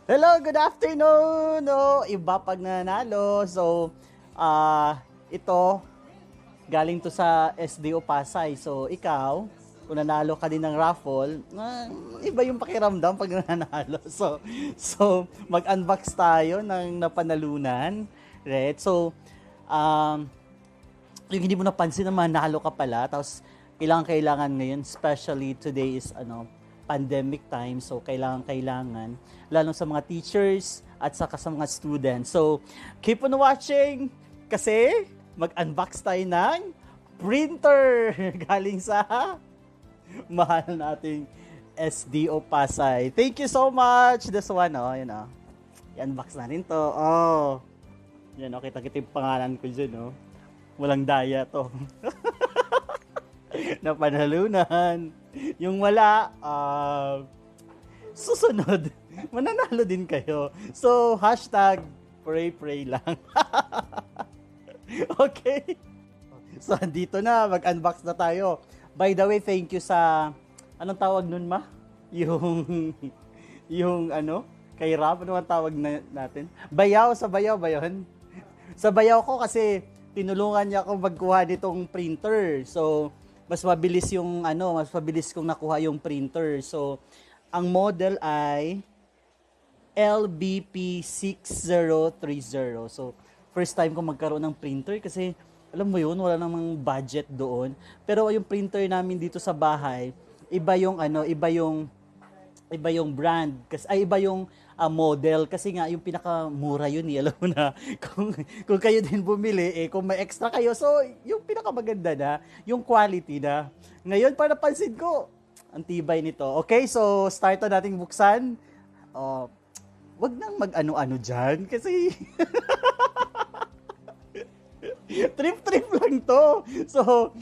Hello, good afternoon. No, iba pag nanalo. So, ito galing to sa SDO Pasay. So, ikaw, kung nanalo ka din ng raffle, iba yung pakiramdam pag nanalo. Mag-unbox tayo ng napanalunan. Right? So, yung hindi mo napansin na manalo ka pala, tapos kailangan ngayon, especially today is pandemic time, so kailangan lalo sa mga teachers at saka sa mga students. So keep on watching kasi mag-unbox tayo ng printer galing sa mahal nating SDO Pasay. Thank you so much. This one, i-unbox natin to. Yan, kita yung pangalan ko dyan, walang daya to. Na panalunan. Yung wala, susunod, mananalo din kayo. So, hashtag pray lang. Okay. So, dito na, mag-unbox na tayo. By the way, thank you sa, anong tawag nun ma? Yung kay Rab, ano ang tawag natin? Bayaw, sa bayaw ba yun? Sa bayaw ko kasi, tinulungan niya ako magkuha nitong printer. So, mas mabilis kong nakuha yung printer. So, ang model ay LBP6030. So, first time ko magkaroon ng printer kasi, alam mo yun, wala namang budget doon. Pero yung printer namin dito sa bahay, iba yung brand. Iba yung model kasi nga yung pinakamura yun alam mo na kung kayo din bumili kung may extra kayo, so yung pinakamaganda na yung quality na ngayon para napansin ko ang tibay nito. Okay, so start na nating buksan. Wag nang mag-ano dyan kasi trip lang to. So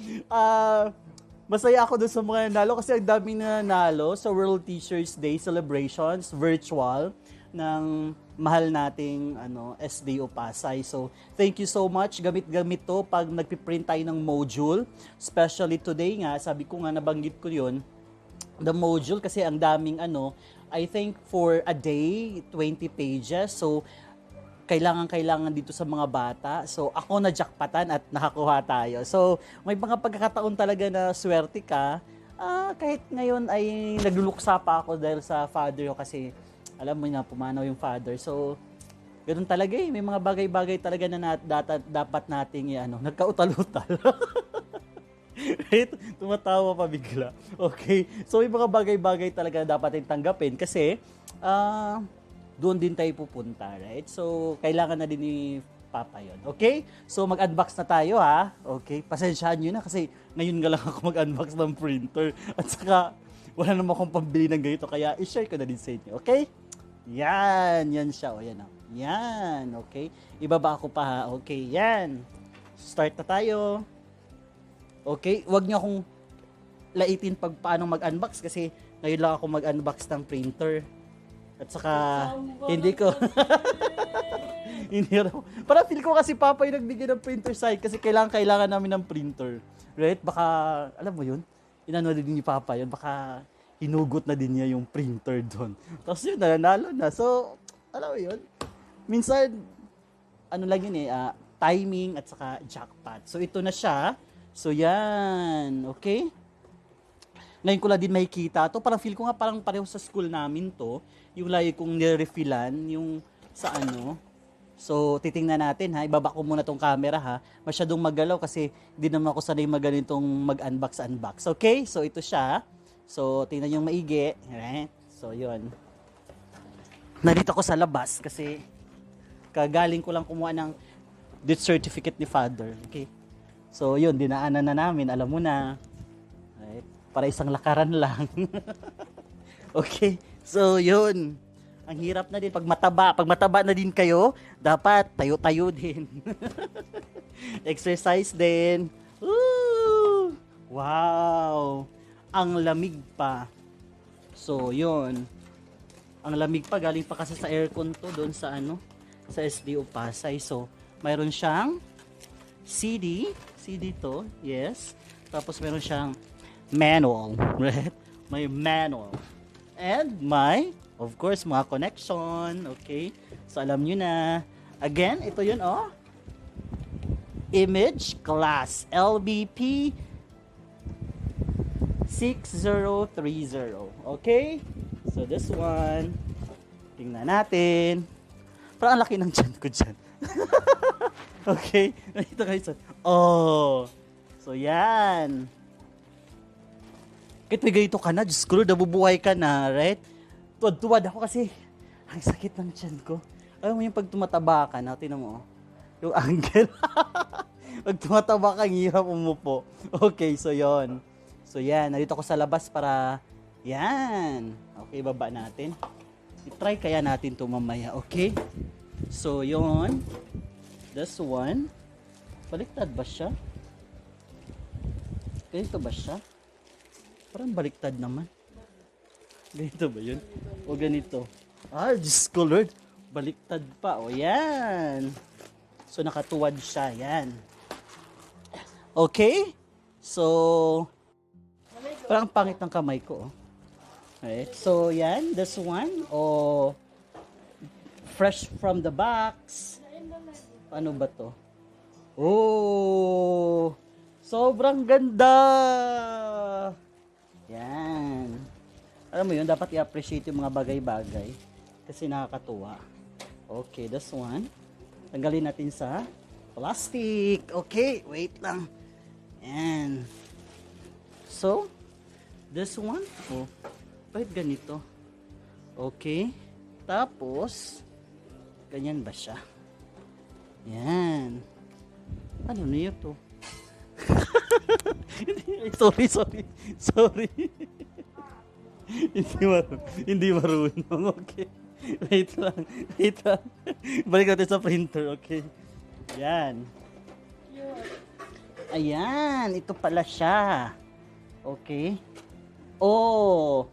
masaya ako dun sa mga nanalo kasi ang dami na nanalo sa World Teachers Day celebrations, virtual, ng mahal nating SDO Pasay. So, thank you so much. Gamit to pag nagpiprint tayo ng module. Especially today nga, sabi ko nga, nabanggit ko yun, the module kasi ang daming I think for a day, 20 pages. So, kailangan dito sa mga bata. So, ako na jackpatan at nakakuha tayo. So, may mga pagkakataon talaga na swerte ka. Kahit ngayon ay nagluluksa pa ako dahil sa father ko kasi alam mo na pumanaw yung father. So, ganoon talaga may mga bagay-bagay talaga na dapat nating nagkautal-utal. Right? Tumatawa pa bigla. Okay? So, may mga bagay-bagay talaga na dapat natin tanggapin kasi doon din tayo pupunta, right? So, kailangan na din ni Papa yun. Okay? So, mag-unbox na tayo, ha? Okay? Pasensyahan nyo na kasi ngayon nga lang ako mag-unbox ng printer. At saka, wala naman akong pambili ng ganito kaya i-share ko na din sa inyo. Okay? Yan siya. O, yan. Yan. Okay? Ibaba ko pa, ha? Okay, yan. Start na tayo. Okay? Huwag nyo akong laitin pag paano mag-unbox kasi ngayon lang ako mag-unbox ng printer. At saka, hindi ko. Hindi raw. Para feel ko kasi Papa yung nagbigay ng printer site kasi kailangan namin ng printer. Right? Baka, alam mo yun, inano din ni Papa yun, baka hinugot na din niya yung printer doon. Tapos yun, nanalo na. So, alam mo yun, minsan, lang yun timing at saka jackpot. So, ito na siya. So, yan. Okay? Ngayon ko lang din makikita to. Parang feel ko nga parang pareho sa school namin to. Yung lagi kong nirefillan, yung sa So, titingnan natin ha. Ibaba ko muna tong camera ha. Masyadong magalaw kasi hindi naman ako sanay maganitong mag-unbox. Okay? So, ito siya. So, tingnan yung maigi. Right? So, yun. Narito ko sa labas kasi kagaling ko lang kumuha ng death certificate ni Father. Okay? So, yun. Dinaanan na namin. Alam mo na. Right? Para isang lakaran lang. Okay? So, yun. Ang hirap na din pag mataba na din kayo, dapat tayo-tayo din. Exercise din. Woo! Wow! Ang lamig pa. So, yun. Ang lamig pa, galing pa kasi sa aircon to doon sa sa SDO Pasay. So, mayroon siyang CD to, yes. Tapos meron siyang manual, right? May manual. And may Of course, mga connection. Okay? So, alam nyo na. Again, ito yun, oh. Image class LBP 6030. Okay? So, this one. Tingnan natin. Parang ang laki ng tiyan ko dyan. Okay? Ito guys. Oh. So, yan. Kahit may ganito ka na, Diyos ko, nabubuhay ka na, right? Tuwad-tuwad ako kasi ang sakit ng tiyan ko. Alam mo yung pag tumataba ka na, tinan mo, yung angle. Pag tumataba ka, ang hirap umupo. Okay, so yon. So yan, nandito ako sa labas para, yan. Okay, baba natin. I-try kaya natin ito mamaya, okay? So yon. This one. Baliktad ba siya? Ganito ba siya? Parang baliktad naman. Ganito ba yun? O ganito? Ah, Diyos ko Lord. Baliktad pa. O yan. So nakatuwad siya. Yan. Okay? So, parang pangit ng kamay ko. Alright. So yan. This one. O, fresh from the box. Ano ba to? Oh! Sobrang ganda! Yan. Alam mo yun, dapat i-appreciate yung mga bagay-bagay kasi nakakatuwa. Okay, this one. Tanggalin natin sa plastic. Okay, wait lang. Yan. So, this one. Oh, bakit ganito? Okay. Tapos, ganyan ba siya? Yan. Ano na yun to? Sorry. Hindi marunong. Okay. Wait lang. Balik natin sa printer. Okay. Yan. Ayan. Ito pala siya. Okay. Oh.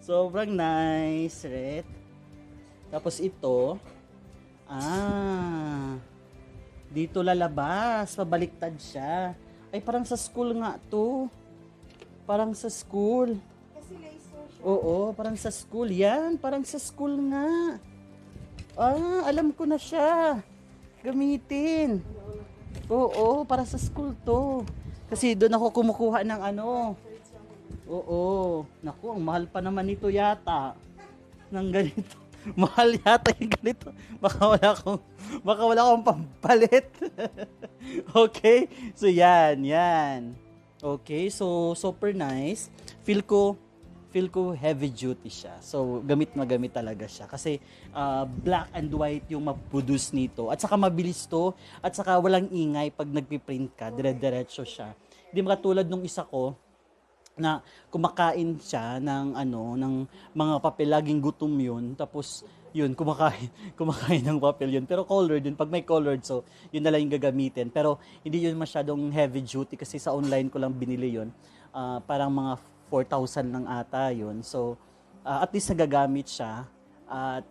Sobrang nice. Right? Tapos ito. Dito lalabas. Pabaliktad siya. Ay, parang sa school nga to. Parang sa school. Kasi laser siya. Oo, parang sa school. Yan, parang sa school nga. Alam ko na siya. Gamitin. Oo, para sa school to. Kasi doon ako kumukuha ng ano. Oo. Naku, ang mahal pa naman nito yata. Nang ganito. Mahal yata yung ganito. Baka wala akong pampalit. Okay? So, yan. Okay, so super nice. Feel ko heavy duty siya. So gamit talaga siya kasi black and white yung ma-produce nito. At saka mabilis to at saka walang ingay pag nagpi-print ka, dire-diretso siya. Hindi makatulad nung isa ko na kumakain siya ng mga papel, laging gutom yun. Tapos yun, kumakain ng papel yun. Pero colored yun, pag may colored, so yun na lang yung gagamitin. Pero hindi yun masyadong heavy duty kasi sa online ko lang binili yun. Parang mga 4,000 lang ata yun. So, at least nagagamit siya. At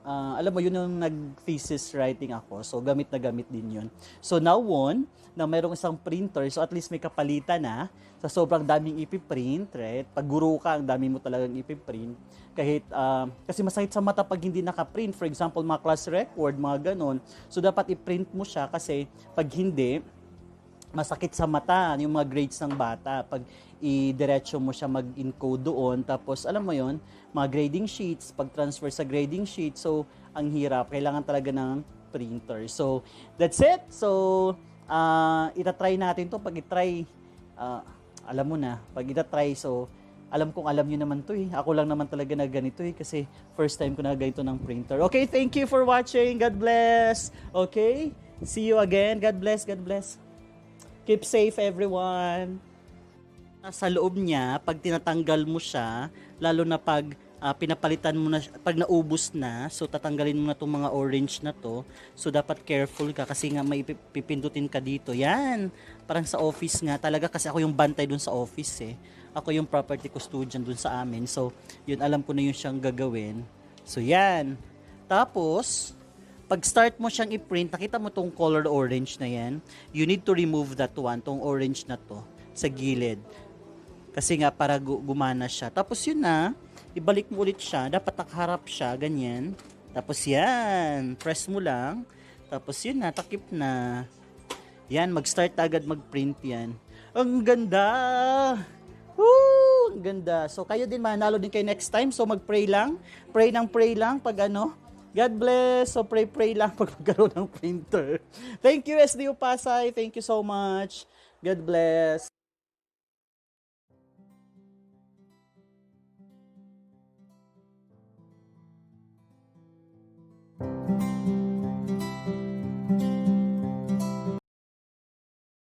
alam mo, yun yung nag-thesis writing ako. So, gamit na gamit din yun. So, now on, na mayroong isang printer, so at least may kapalitan na sa sobrang daming ipiprint, right? Pag guro ka, ang dami mo talagang ipiprint. Kahit, kasi masakit sa mata pag hindi nakaprint. For example, mga class record, mga ganon. So, dapat i-print mo siya kasi pag hindi, masakit sa mata yung mga grades ng bata. Pag i-diretso mo siya mag-encode doon, tapos alam mo yon, mga grading sheets, pag-transfer sa grading sheet, so ang hirap. Kailangan talaga ng printer. So, that's it. So, itatry natin to. Pag itry, alam mo na, pag itatry, so, alam kong alam nyo naman to eh. Ako lang naman talaga na ganito eh, kasi first time ko na ganito ng printer. Okay, thank you for watching. God bless. Okay, see you again. God bless, God bless. Keep safe, everyone. Sa loob niya, pag tinatanggal mo siya, lalo na pag pinapalitan mo na, pag naubos na, so tatanggalin mo na itong mga orange na to. So dapat careful ka kasi nga may pipindutin ka dito. Yan, parang sa office nga talaga kasi ako yung bantay dun sa office eh. Ako yung property custodian dun sa amin. So yun, alam ko na yun siyang gagawin. So yan. Tapos, pag start mo siyang i-print, nakita mo tong colored orange na yan, you need to remove that one, tong orange na to, sa gilid. Kasi nga para gumana siya. Tapos yun na, ibalik mo ulit siya. Dapat nakaharap siya, ganyan. Tapos yan, press mo lang. Tapos yun na, takip na. Yan, mag-start agad mag-print yan. Ang ganda! Woo! Ang ganda. So kayo din manalo din kayo next time. So mag-pray lang. Pray lang pag ano. God bless. So pray lang pag magkaroon ng printer. Thank you SDU Pasay. Thank you so much. God bless.